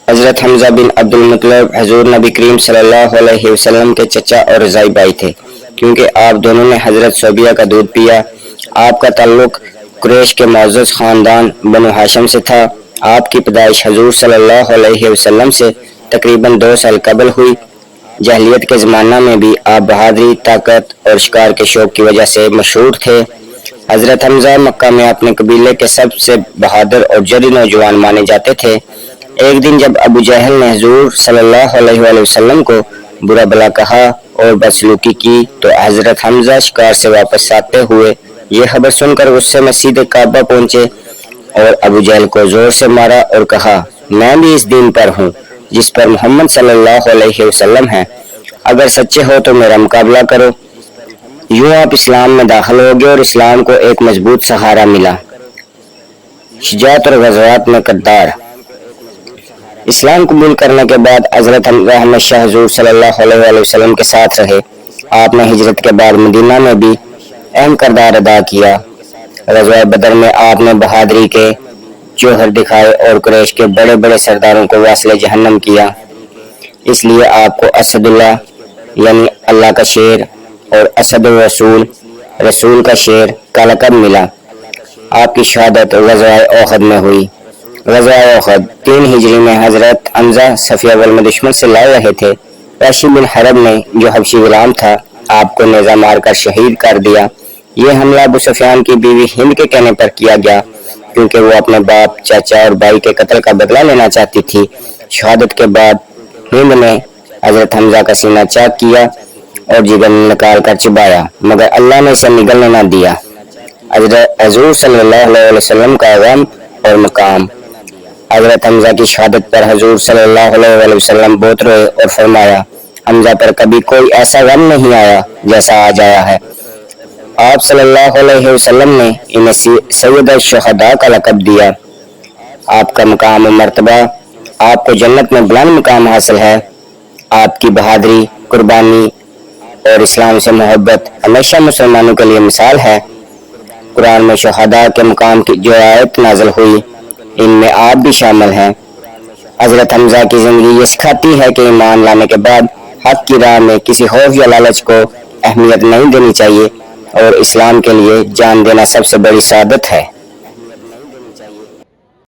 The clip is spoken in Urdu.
حضرت حمزہ بن عبد المطلب حضور نبی کریم صلی اللہ علیہ وسلم کے چچا اور رضائی بھائی تھے، کیونکہ آپ دونوں نے حضرت صوبیہ کا دودھ پیا۔ آپ کا تعلق قریش کے معزز خاندان بنو ہاشم سے تھا۔ آپ کی پیدائش حضور صلی اللہ علیہ وسلم سے تقریباً 2 سال قبل ہوئی۔ جاہلیت کے زمانہ میں بھی آپ بہادری، طاقت اور شکار کے شوق کی وجہ سے مشہور تھے۔ حضرت حمزہ مکہ میں اپنے قبیلے کے سب سے بہادر اور جری نوجوان مانے جاتے تھے۔ ایک دن جب ابو جہل نے حضور صلی اللہ علیہ وآلہ وسلم کو برا بھلا کہا اور بدسلوکی کی تو حضرت حمزہ شکار سے واپس آتے ہوئے یہ خبر سن کر غصے میں سیدھے کعبہ پہنچے اور ابو جہل کو زور سے مارا اور کہا، میں بھی اس دین پر ہوں جس پر محمد صلی اللہ علیہ وسلم ہے، اگر سچے ہو تو میرا مقابلہ کرو۔ یوں آپ اسلام میں داخل ہو گئے اور اسلام کو ایک مضبوط سہارا ملا۔ شجاعت اور غزوات میں کردار۔ اسلام قبول کرنے کے بعد حضرت حمزہ ہمیشہ حضور صلی اللہ علیہ وآلہ وسلم کے ساتھ رہے۔ آپ نے ہجرت کے بعد مدینہ میں بھی اہم کردار ادا کیا۔ غزوہ بدر میں آپ نے بہادری کے جوہر دکھائے اور قریش کے بڑے بڑے سرداروں کو واصل جہنم کیا۔ اس لیے آپ کو اسد اللہ یعنی اللہ کا شیر اور اسد الرسول رسول کا شیر کا لقب ملا۔ آپ کی شہادت غزوہ احد میں ہوئی۔ غزوہ احد 3 ہجری میں حضرت حمزہ صف اول میں دشمن سے لڑ رہے تھے۔ وحشی بن حرب نے جو حبشی غلام تھا آپ کو نیزہ مار کر شہید کر دیا۔ یہ حملہ ابو سفیان کی بیوی ہند کے کہنے پر کیا گیا کیونکہ وہ اپنے باپ، چاچا اور بھائی کے قتل کا بدلہ لینا چاہتی تھی۔ شہادت کے بعد ہند نے حضرت حمزہ کا سینہ چاک کیا اور جگر نکال کر چبایا، مگر اللہ نے اسے نگلنے نہ دیا۔ حضور صلی اللہ علیہ وسلم کا غم اور مقام۔ حضرت حمزہ کی شہادت پر حضور صلی اللہ علیہ وسلم بہت روئے اور فرمایا، حمزہ پر کبھی کوئی ایسا غم نہیں آیا جیسا آج آیا ہے۔ آپ صلی اللہ علیہ وسلم نے انہیں سید الشہداء کا لقب دیا۔ آپ کا مقام و مرتبہ، آپ کو جنت میں بلند مقام حاصل ہے۔ آپ کی بہادری، قربانی اور اسلام سے محبت ہمیشہ مسلمانوں کے لیے مثال ہے۔ قرآن میں شہداء کے مقام کی جو آیت نازل ہوئی ان میں آپ بھی شامل ہیں۔ حضرت حمزہ کی زندگی یہ سکھاتی ہے کہ ایمان لانے کے بعد حق کی راہ میں کسی خوف یا لالچ کو اہمیت نہیں دینی چاہیے اور اسلام کے لیے جان دینا سب سے بڑی سعادت ہے۔